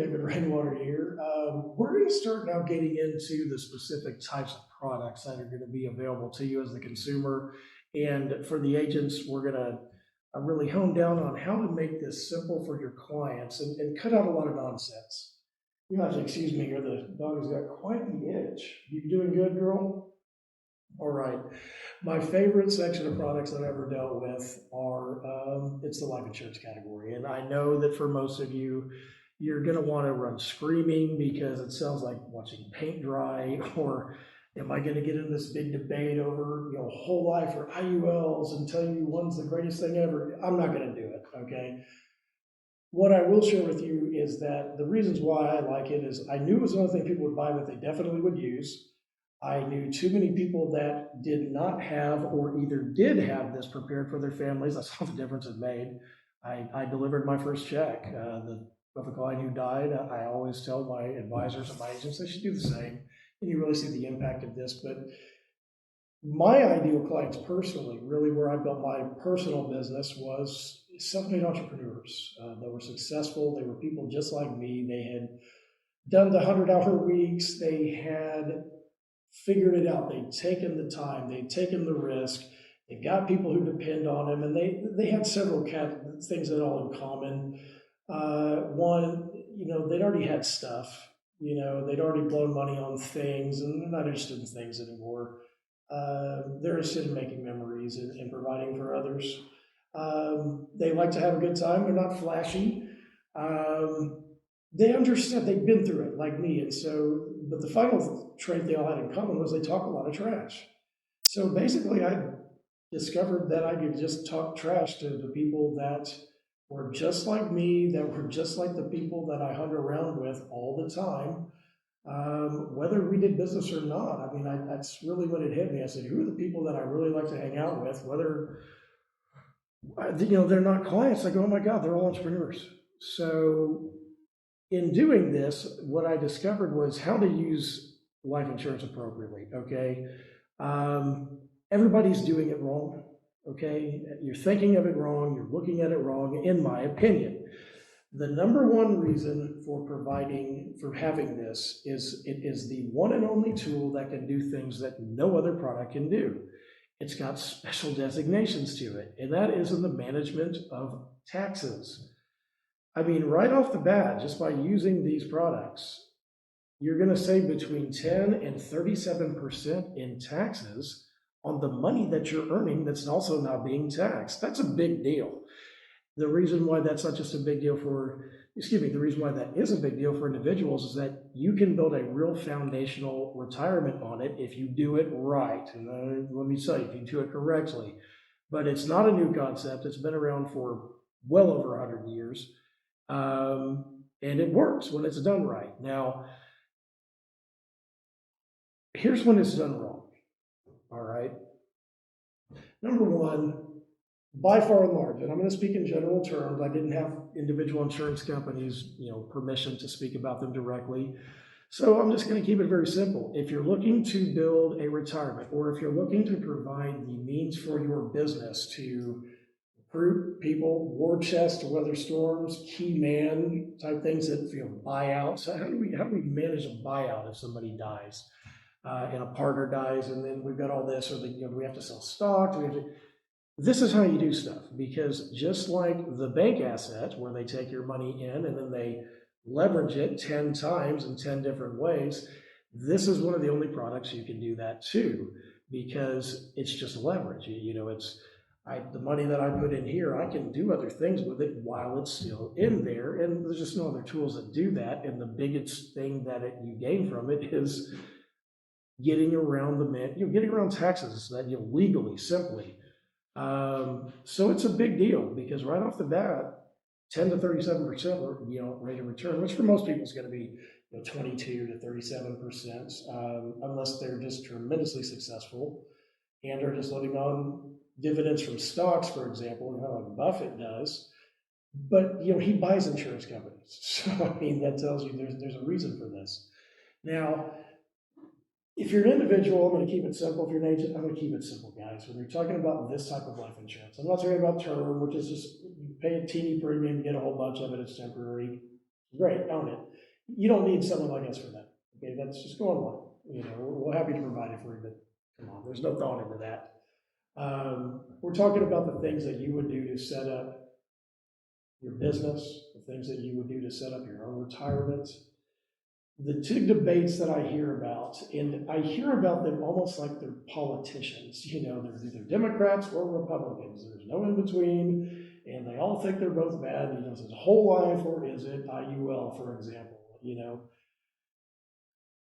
David Rainwater here. We're going to start now getting into the specific types of products that are going to be available to you as the consumer. And for the agents, we're going to really hone down on how to make this simple for your clients and cut out a lot of nonsense. You have to excuse me here, the dog has got quite the itch. You doing good, girl? All right. My favorite section of products that I've ever dealt with are it's the life insurance category, and I know that for most of you, you're going to want to run screaming because it sounds like watching paint dry, or am I going to get in this big debate over whole life or IULs and tell you one's the greatest thing ever? I'm not going to do it. Okay. What I will share with you is that the reasons why I like it is I knew it was another thing people would buy that they definitely would use. I knew too many people that did not have or either did have this prepared for their families. I saw the difference it made. I delivered my first check. Of a client who died, I always tell my advisors and my agents they should do the same. And you really see the impact of this. But my ideal clients personally, really where I built my personal business, was self-made entrepreneurs that were successful. They were people just like me. They had done the 100-hour weeks. They had figured it out. They'd taken the time, they'd taken the risk, they've got people who depend on them, and they had several things that all in common. One, they'd already had stuff, they'd already blown money on things, and they're not interested in things anymore. They're interested in making memories and providing for others. They like to have a good time, they're not flashy. They understand, they've been through it like me. And so, but the final trait they all had in common was they talk a lot of trash. So basically, I discovered that I could just talk trash to the people that were just like me, that were just like the people that I hung around with all the time, whether we did business or not. I mean, that's really what it hit me. I said, who are the people that I really like to hang out with, whether, they're not clients. I go, oh my God, they're all entrepreneurs. So in doing this, what I discovered was how to use life insurance appropriately. Okay. Everybody's doing it wrong. Okay. You're thinking of it wrong. You're looking at it wrong, in my opinion. The number one reason for having this is it is the one and only tool that can do things that no other product can do. It's got special designations to it, and that is in the management of taxes. I mean, right off the bat, just by using these products, you're going to save between 10 and 37% in taxes on the money that you're earning that's also now being taxed. That's a big deal. The reason why that's not just a big deal the reason why that is a big deal for individuals is that you can build a real foundational retirement on it if you do it right. And let me say, if you do it correctly. But it's not a new concept. It's been around for well over 100 years. And it works when it's done right. Now, here's when it's done wrong. All right. Number one, by far and large, and I'm going to speak in general terms. I didn't have individual insurance companies, permission to speak about them directly. So I'm just going to keep it very simple. If you're looking to build a retirement, or if you're looking to provide the means for your business to recruit people, war chest to weather storms, key man type things that buyouts. So how do we manage a buyout if somebody dies and a partner dies, and then we've got all this, or do we have to sell stock? This is how you do stuff, because just like the bank asset where they take your money in and then they leverage it 10 times in 10 different ways, this is one of the only products you can do that too, because it's just leverage. The money that I put in here, I can do other things with it while it's still in there, and there's just no other tools that do that. And the biggest thing that you gain from it is getting around getting around taxes that legally, simply. So it's a big deal because right off the bat, 10 to 37% rate of return, which for most people is going to be 22 to 37%, unless they're just tremendously successful and are just living on dividends from stocks, for example, like Buffett does. But he buys insurance companies, so I mean that tells you there's a reason for this. Now, if you're an individual, I'm going to keep it simple. If you're an agent, I'm going to keep it simple, guys. When you're talking about this type of life insurance, I'm not talking about term, which is just you pay a teeny premium, you get a whole bunch of it, it's temporary. Great, own it. You don't need someone like us for that. Okay, that's just go online. We're happy to provide it for you, but come on, there's no thought into that. We're talking about the things that you would do to set up your business, the things that you would do to set up your own retirement. The two debates that I hear about, and I hear about them almost like they're politicians. They're either Democrats or Republicans. There's no in between, and they all think they're both bad. Is it whole life or is it IUL, for example?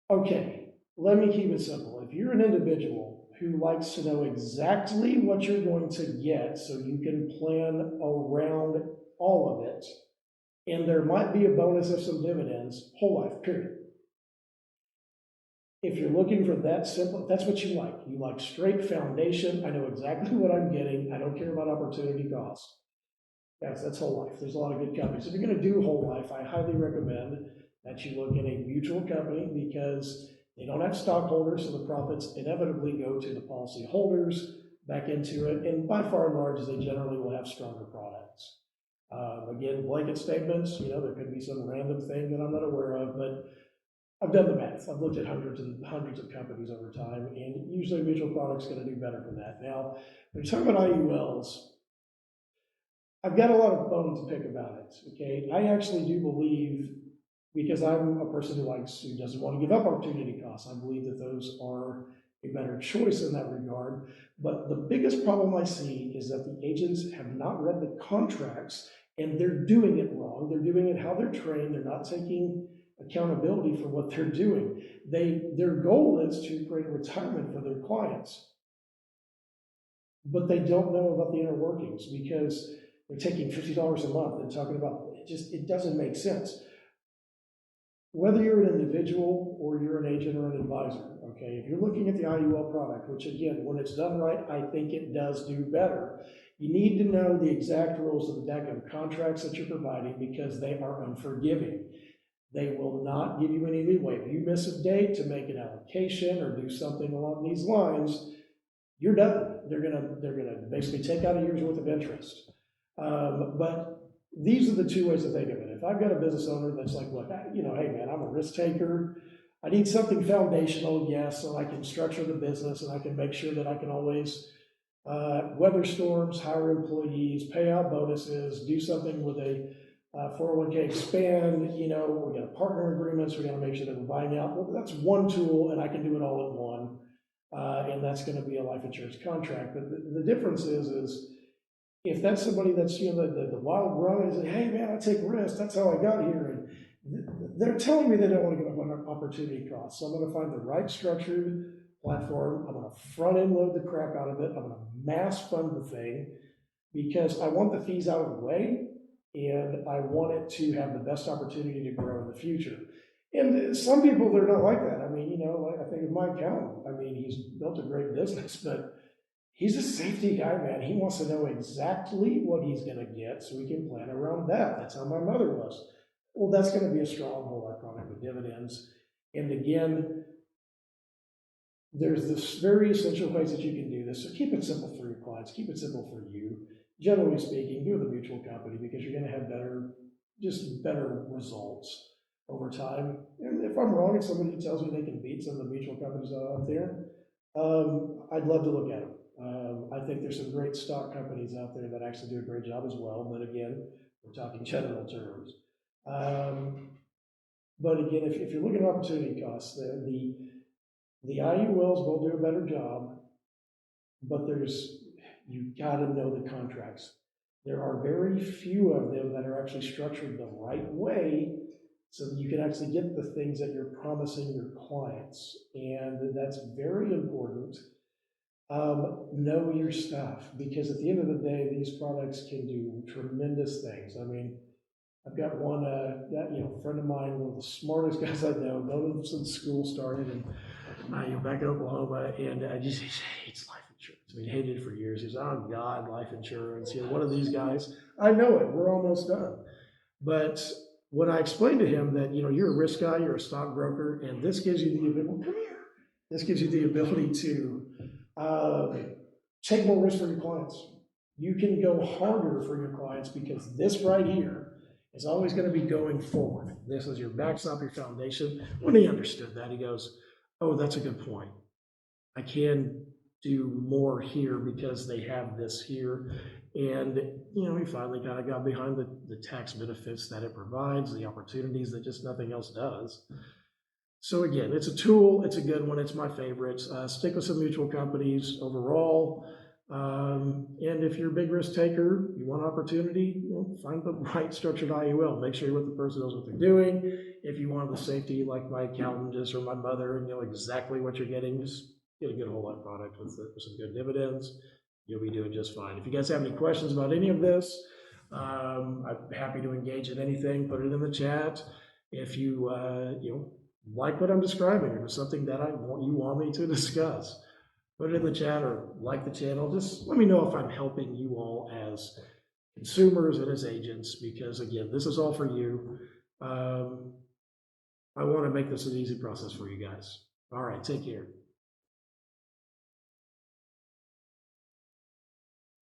Okay, let me keep it simple. If you're an individual who likes to know exactly what you're going to get so you can plan around all of it, and there might be a bonus of some dividends, whole life, period. If you're looking for that simple, that's what you like. You like straight foundation. I know exactly what I'm getting. I don't care about opportunity cost. That's whole life. There's a lot of good companies. If you're going to do whole life, I highly recommend that you look at a mutual company because they don't have stockholders, so the profits inevitably go to the policy holders back into it. And by far and large, they generally will have stronger products. Again, blanket statements, there could be some random thing that I'm not aware of, but I've done the math. I've looked at hundreds and hundreds of companies over time, and usually a mutual product's going to do better than that. Now, when you're talking about IULs, I've got a lot of bones to pick about it, okay? I actually do believe, because I'm a person who doesn't want to give up opportunity costs, I believe that those are a better choice in that regard. But the biggest problem I see is that the agents have not read the contracts and they're doing it wrong. They're doing it how they're trained. They're not taking accountability for what they're doing. Their goal is to create a retirement for their clients, but they don't know about the inner workings because they're taking $50 a month and talking about it doesn't make sense. Whether you're an individual or you're an agent or an advisor, okay, if you're looking at the IUL product, which again, when it's done right, I think it does do better, you need to know the exact rules of the deck of contracts that you're providing because they are unforgiving. They will not give you any leeway. If you miss a date to make an allocation or do something along these lines, you're done. They're gonna basically take out a year's worth of interest. But these are the two ways to think of it. If I've got a business owner that's like, look, hey man, I'm a risk taker. I need something foundational, yes, so I can structure the business and I can make sure that I can always weather storms, hire employees, pay out bonuses, do something with a 401k expand, we got partner agreements, we got to make sure that we're buying out. Well, that's one tool and I can do it all in one. And that's going to be a life insurance contract. But the difference is if that's somebody that's, the wild run is, hey man, I take risks, that's how I got here. And they're telling me they don't want to give up on opportunity costs. So I'm going to find the right structured platform. I'm going to front end load the crap out of it. I'm going to mass fund the thing because I want the fees out of the way and I want it to have the best opportunity to grow in the future. And some people, they're not like that. I mean, like I think of my accountant. I mean, he's built a great business, but he's a safety guy, man. He wants to know exactly what he's going to get so we can plan around that. That's how my mother was. Well, that's going to be a strong whole life product with dividends. And again, there's this very essential ways that you can do this. So keep it simple for your clients. Keep it simple for you. Generally speaking, do the mutual company because you're going to have better results over time. And if I'm wrong, if somebody tells me they can beat some of the mutual companies out there, I'd love to look at them. I think there's some great stock companies out there that actually do a great job as well. But again, we're talking general terms. But again, if you're looking at opportunity costs, the IULs will do a better job, but you gotta know the contracts. There are very few of them that are actually structured the right way so that you can actually get the things that you're promising your clients. And that's very important. Know your stuff, because at the end of the day, these products can do tremendous things. I mean, I've got one, friend of mine, one of the smartest guys I know, known him since school started, and back in Oklahoma, and he hates life insurance. I mean, he hated it for years. He was, oh God, life insurance. One of these guys. I know it. We're almost done. But when I explained to him that, you're a risk guy, you're a stockbroker, and this gives you the ability, come here. This gives you the ability to take more risk for your clients. You can go harder for your clients because this right here It's always going to be going forward. This is your backstop, your foundation. When he understood that, he goes, oh, that's a good point. I can do more here because they have this here. And, he finally kind of got behind the tax benefits that it provides, the opportunities that just nothing else does. So again, it's a tool, it's a good one, it's my favorite. Stick with some mutual companies overall. And if you're a big risk taker, you want opportunity, find the right structured IUL. Make sure you're with the person who knows what they're doing. If you want the safety, like my accountant is or my mother, and you know exactly what you're getting, just get a good whole life product with some good dividends. You'll be doing just fine. If you guys have any questions about any of this, I'm happy to engage in anything. Put it in the chat. If you like what I'm describing, or there's something that you want me to discuss, put it in the chat or like the channel. Just let me know if I'm helping you all as consumers and as agents, because again, this is all for you. I want to make this an easy process for you guys. All right, take care.